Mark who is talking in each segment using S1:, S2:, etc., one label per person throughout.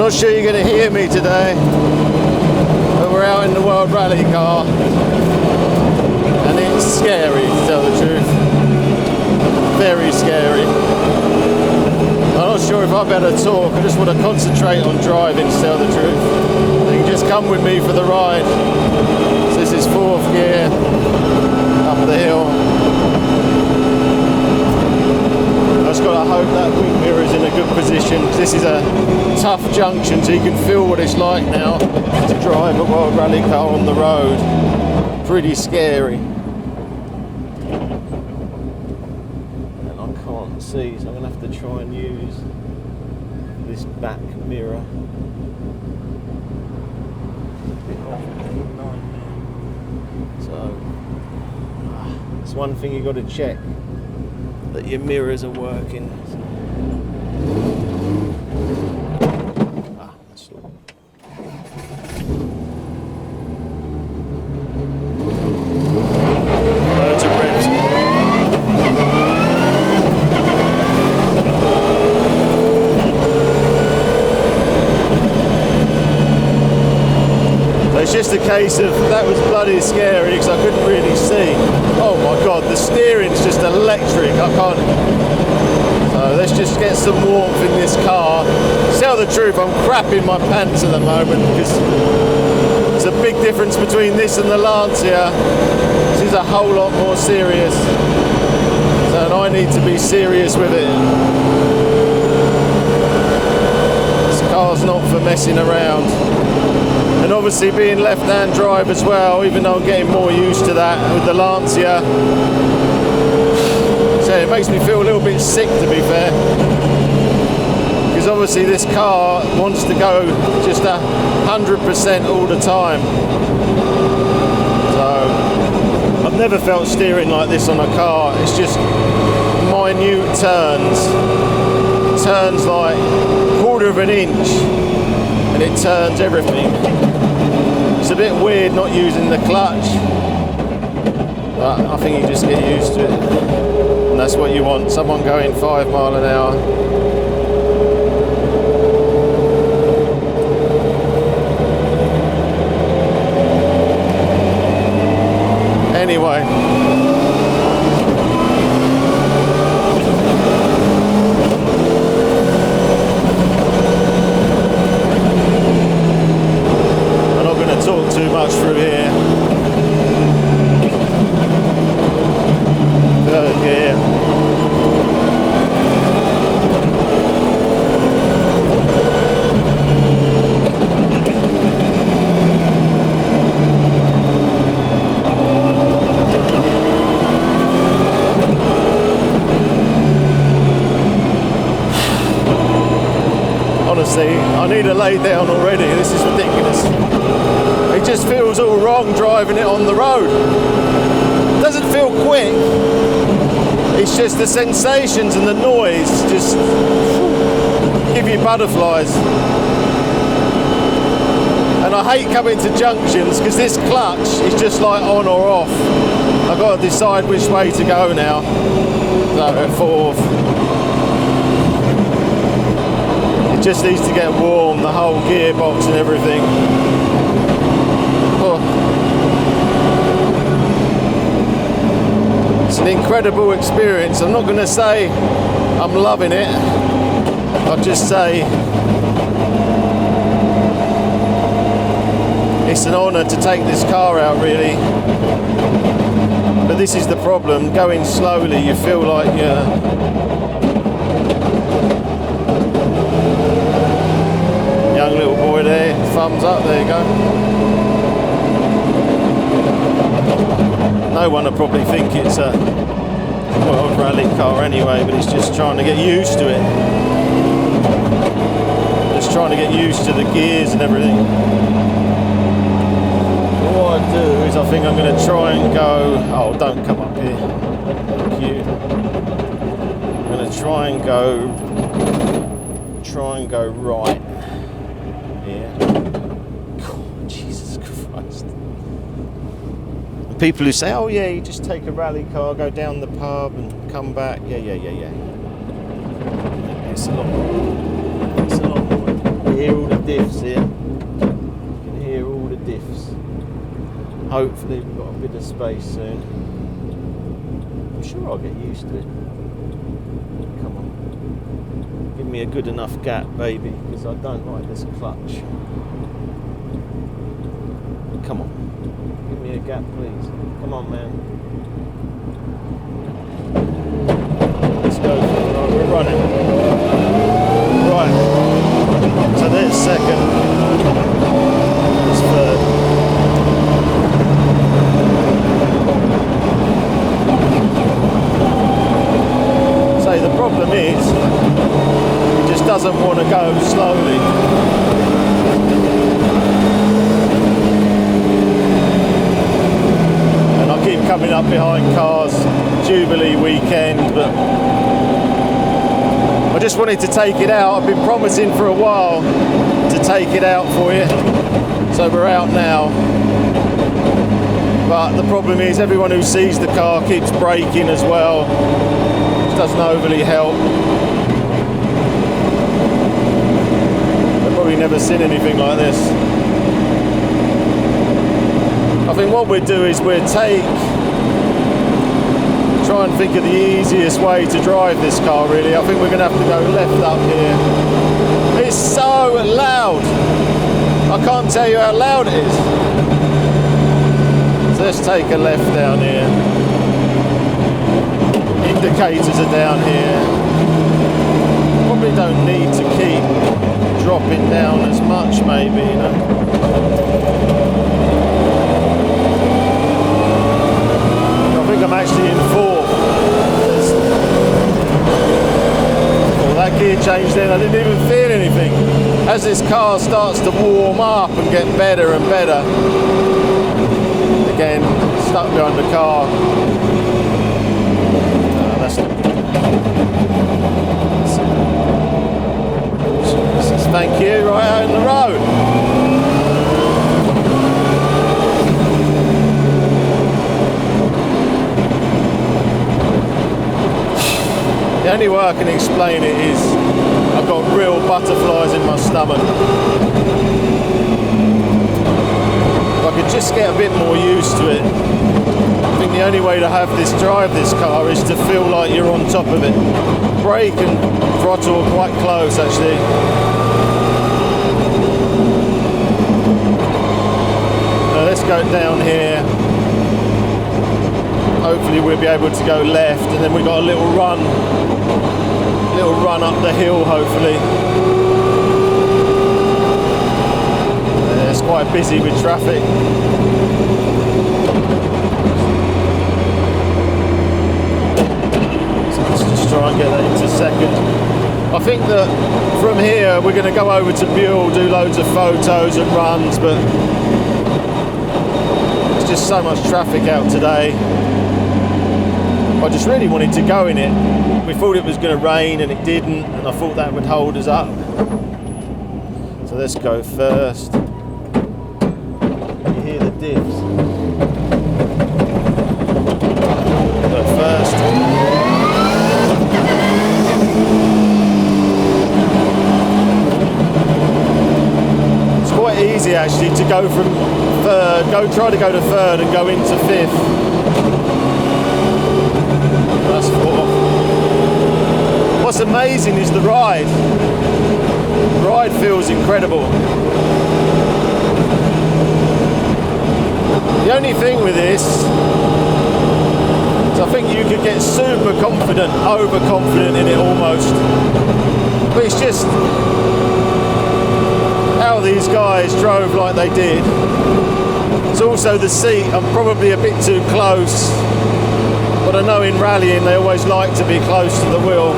S1: Not sure you're going to hear me today, but we're out in the World Rally car, and it's scary, to tell the truth. Very scary. I'm not sure if I better talk. I just want to concentrate on driving, to tell the truth. You can just come with me for the ride. So this is 4th gear, up the hill. I just got to hope that wing mirror is in a good position, because this is a tough junction, so you can feel what it's like now to drive a World Rally car on the road. Pretty scary. And I can't see, so I'm going to have to try and use this back mirror. So, that's one thing you've got to check, that your mirrors are working. Loads of rims. So it's just a case of, that was bloody scary because I couldn't really see. Oh my god, the steering's just electric. I can't. So let's just get some warmth in this car. To tell the truth, I'm crapping my pants at the moment because there's a big difference between this and the Lancia. This is a whole lot more serious. So and I need to be serious with it. This car's not for messing around. And obviously being left-hand drive as well, even though I'm getting more used to that with the Lancia. So it makes me feel a little bit sick, to be fair. Because obviously this car wants to go just 100% all the time. So I've never felt steering like this on a car. It's just minute turns. Turns like 1/4 of an inch. And it turns everything. It's a bit weird not using the clutch, but I think you just get used to it, and that's what you want, someone going 5 miles an hour. Anyway, talk too much through here. 3rd gear. Honestly, I need to lay down already. This is ridiculous. It just feels all wrong driving it on the road. It doesn't feel quick. It's just the sensations and the noise just give you butterflies. And I hate coming to junctions because this clutch is just like on or off. I've got to decide which way to go now. So 4th. It just needs to get warm, the whole gearbox and everything. It's an incredible experience. I'm not going to say I'm loving it. I'll just say it's an honour to take this car out, really. But this is the problem. Going slowly, you feel like you're... Young little boy there, thumbs up, there you go. No one will probably think it's a World Rally car anyway, but it's just trying to get used to it. Just trying to get used to the gears and everything. What I do is I think I'm going to try and go... Oh, don't come up here. Thank you. I'm going to try and go right. God, Jesus Christ. People who say, oh yeah, you just take a rally car, go down the pub and come back. Yeah. It's a lot more. It's a lot more. Hear all the diffs here. You can hear all the diffs. Hopefully we've got a bit of space soon. I'm sure I'll get used to it. Come on. Give me a good enough gap, baby, because I don't like this clutch. Come on. Give me a gap, please. Come on, man. Let's go. Right, we're running. Right. So there's second. There's third. So the problem is, he just doesn't want to go slowly. And I keep coming up behind cars, Jubilee weekend, but I just wanted to take it out. I've been promising for a while to take it out for you. So we're out now. But the problem is everyone who sees the car keeps braking as well. Which doesn't overly help. They've probably never seen anything like this. I think what we'll do is we'll try and think of the easiest way to drive this car, really. I think we're going to have to go left up here. It's so loud. I can't tell you how loud it is. So let's take a left down here. Indicators are down here. Probably don't need to keep dropping down as much, maybe, you know. I think I'm actually in fourth. Oh, that gear change then, I didn't even feel anything. As this car starts to warm up and get better and better, again, stuck behind the car. Thank you, right out in the road. The only way I can explain it is I've got real butterflies in my stomach. If I could just get a bit more used to it. I think the only way to drive this car is to feel like you're on top of it. Brake and throttle are quite close, actually. Now let's go down here. Hopefully we'll be able to go left, and then we've got a little run up the hill, hopefully. It's quite busy with traffic. So let's just try and get that into second. I think that from here we're going to go over to Buell, do loads of photos and runs, but there's just so much traffic out today. I just really wanted to go in it. We thought it was going to rain and it didn't, and I thought that would hold us up. So let's go first. You hear the diffs. Go first. It's quite easy actually to go from third, try to go to third and go into fifth. That's fourth. What's amazing is the ride. The ride feels incredible. The only thing with this is I think you could get super confident, overconfident in it almost. But it's just how these guys drove like they did. It's also the seat. I'm probably a bit too close. But I know in rallying they always like to be close to the wheel.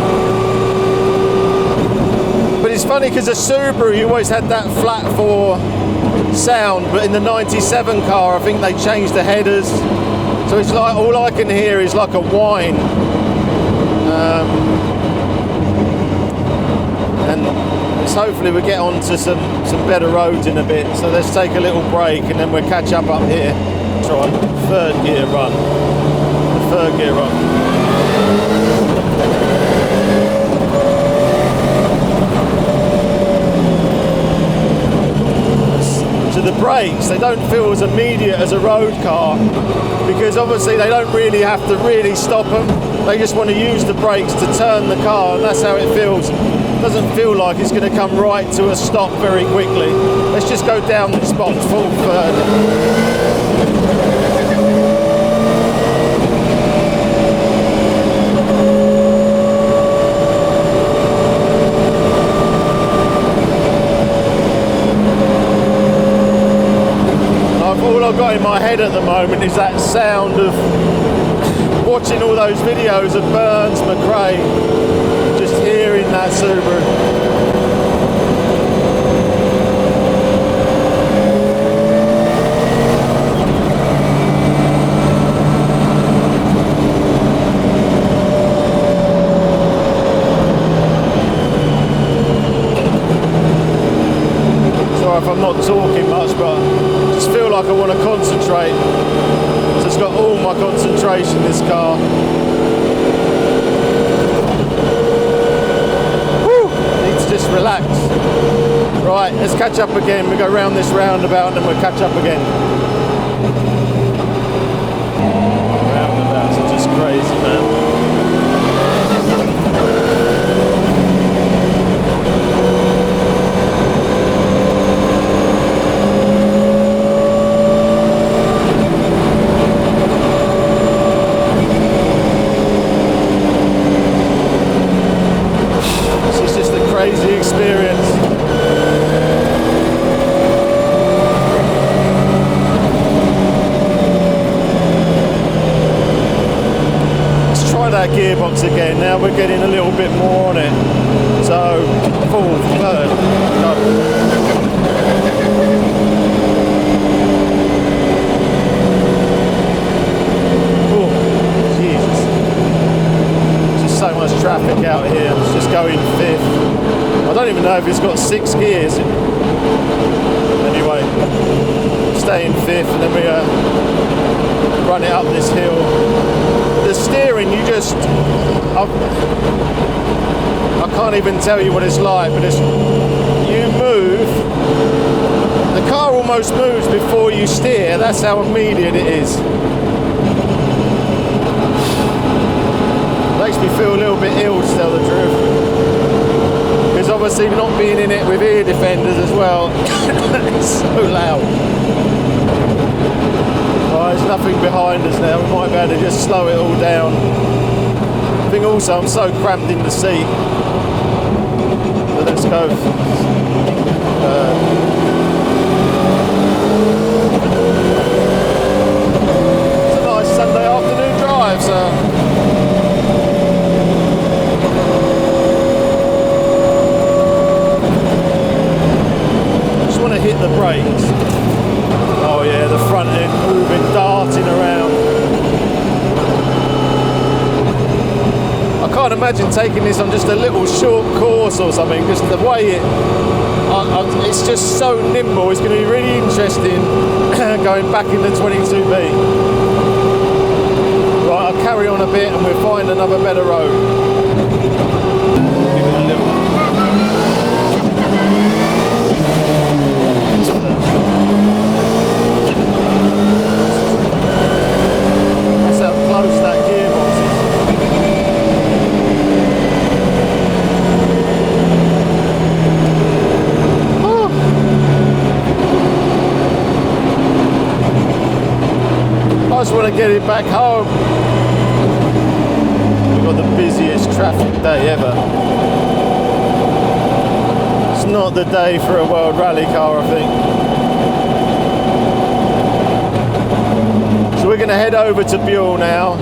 S1: But it's funny because a Subaru, you always had that flat 4 sound, but in the 97 car I think they changed the headers. So it's like, all I can hear is like a whine. And it's hopefully we get onto some better roads in a bit. So let's take a little break and then we'll catch up here. Try third gear run. Third gear run. brakes, they don't feel as immediate as a road car, because obviously they don't really have to really stop them. They just want to use the brakes to turn the car, and that's how it feels. It doesn't feel like it's going to come right to a stop very quickly. Let's just go down the spot full further. All I've got in my head at the moment is that sound of watching all those videos of Burns McRae, just hearing that Subaru. Sorry if I'm not talking much, but I just feel like I want to concentrate. So it's got all my concentration, this car. Woo! Need to just relax. Right, let's catch up again. We go round this roundabout and then we'll catch up again. Roundabouts are just crazy, man. Crazy experience. Let's try that gearbox again. Now we're getting a little bit more on it. So, fourth, third, go. Oh, Jesus. There's just so much traffic out here. Let's just go in fifth. I don't even know if it's got 6 gears. Anyway, stay in fifth and then we run it up this hill. The steering, you just... I can't even tell you what it's like, but you move. The car almost moves before you steer. That's how immediate it is. Makes me feel a little bit ill, to tell the truth. Because obviously not being in it with ear defenders as well, it's so loud. Oh, there's nothing behind us now, we might be able to just slow it all down. I think also I'm so cramped in the seat. So let's go. It's a nice Sunday afternoon drive, so. Hit the brakes. Oh yeah, the front end moving, darting around. I can't imagine taking this on just a little short course or something, just the way it's just so nimble. It's going to be really interesting going back in the 22B. Right, I'll carry on a bit and we'll find another better road. Give it a little. That's how close that gearbox is. Oh. I just want to get it back home. We've got the busiest traffic day ever. It's not the day for a World Rally car, I think. We're going to head over to Buell now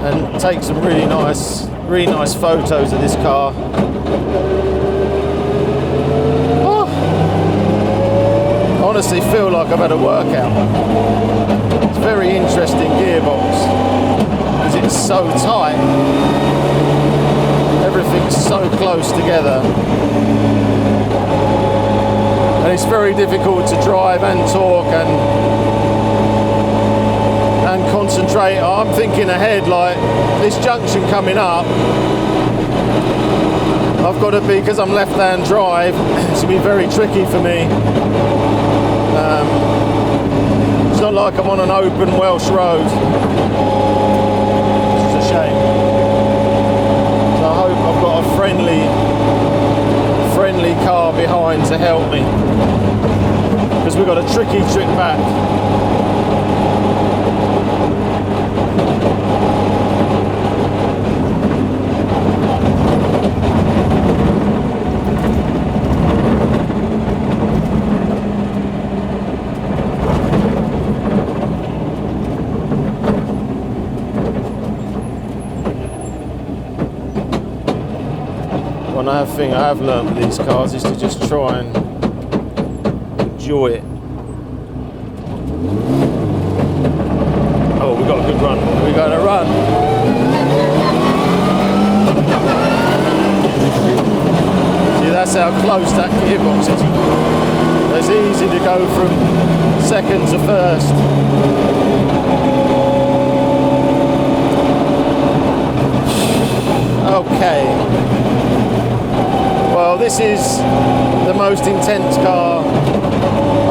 S1: and take some really nice photos of this car. Oh, I honestly feel like I've had a workout. It's a very interesting gearbox because it's so tight. Everything's so close together. And it's very difficult to drive and talk and concentrate. I'm thinking ahead, like this junction coming up, I've got to be, because I'm left-hand drive, it's going to be very tricky for me. It's not like I'm on an open Welsh road. It's a shame. So I hope I've got a friendly car behind to help me, because we've got a tricky trip back. One thing I have learned with these cars is to just try and enjoy it. Oh, we got a good run. We're going to run. See, that's how close that gearbox is. It's easy to go from second to first. Okay. Well, this is the most intense car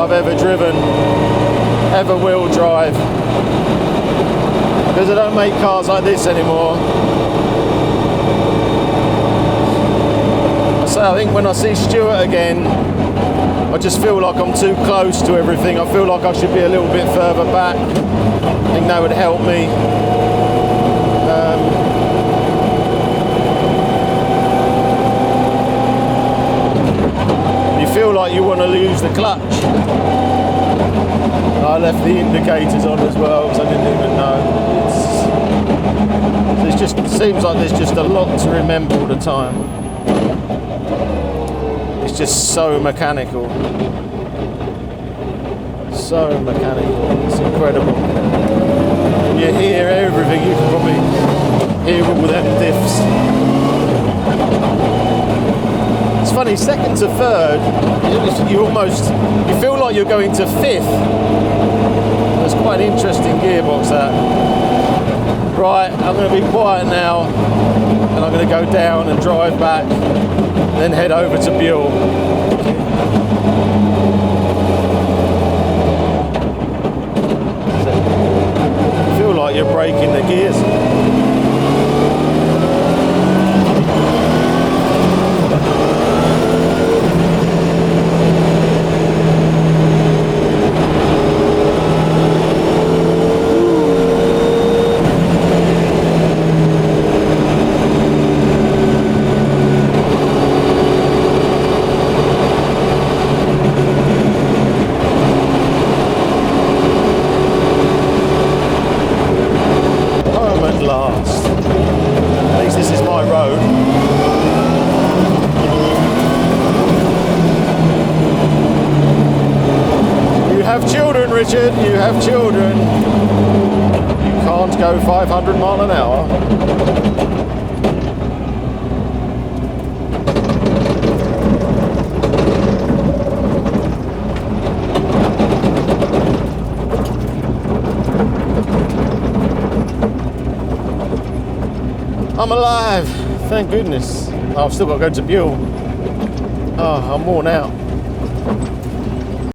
S1: I've ever driven, ever wheel drive, because I don't make cars like this anymore. So I think when I see Stuart again, I just feel like I'm too close to everything. I feel like I should be a little bit further back. I think that would help me. Feel like you want to lose the clutch. I left the indicators on as well because I didn't even know. It seems like there's just a lot to remember all the time. It's just so mechanical. So mechanical. It's incredible. When you hear everything, you can probably hear all them diffs. It's funny, second to third, you feel like you're going to fifth. That's quite an interesting gearbox, that. Right, I'm going to be quiet now, and I'm going to go down and drive back, then head over to Buell. You feel like you're braking the gears. Richard, you have children. You can't go 500 miles an hour. I'm alive, thank goodness. I've still got to go to Buell. Oh, I'm worn out.